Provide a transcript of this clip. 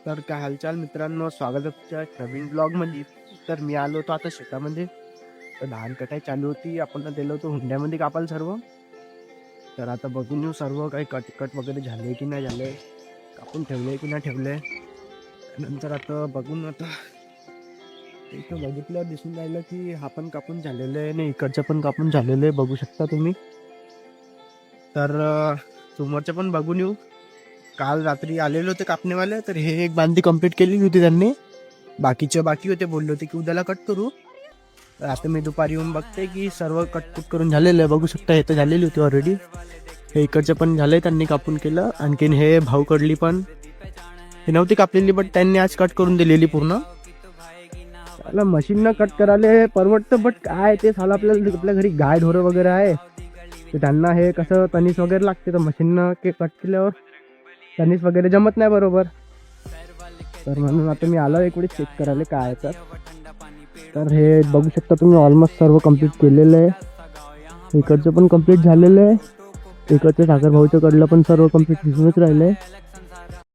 तर काय हालचाल मित्रांनो, स्वागत आहे तुमच्या नवीन ब्लॉगमध्ये. तर मी आलो होतो आता शेतामध्ये. तर धान कटाई चालू होती. आपण दिलं होतं हुंड्यामध्ये कापाल सर्व. तर आता बघून येऊ सर्व काही कट वगैरे झाले की नाही झाले, कापून ठेवले की नाही ठेवले. नंतर आता बघून आता इथं बघितलं दिसून राहिलं की हा पण कापून झालेलं आहे आणि इकडचं पण कापून झालेलं आहे, बघू शकता तुम्ही. तर समोरचं पण बघून येऊ. काल रात्री आलेले होते कापणेवाले, तर हे एक बांधी कंप्लीट केलेली होती त्यांनी. बाकीचे बाकी होते, बोलले होते की उद्याला कट करू. तर आता मी दुपारी येऊन बघते की सर्व कटकुट करून झालेलं आहे, बघू शकता. हे तर झालेली होती ऑलरेडी. हे इकडचे पण झाले, त्यांनी कापून केलं. आणखीन हे भाऊ कडली पण हे नव्हती कापलेली, बट त्यांनी आज कट करून दिलेली पूर्ण. त्याला मशीननं कट करायला परवडतं, बट काय ते साला आपल्या घरी गाय ढोरं वगैरे आहे, तर त्यांना हे कसं तणीस वगैरे लागते. तर मशीननं के कट केल्यावर तणीस वगैरे जमत नाही बरोबर. तर म्हणून आता मी आलो एक वेळी चेक करायला काय आहे. तर हे बघू शकता तुम्ही, ऑलमोस्ट सर्व कंप्लीट केलेलं आहे. इकडचं पण कंप्लीट झालेलं आहे. इकडचं ठाकर भाऊच्या कडलं पण सर्व कंप्लीट दिसूनच राहिलं आहे.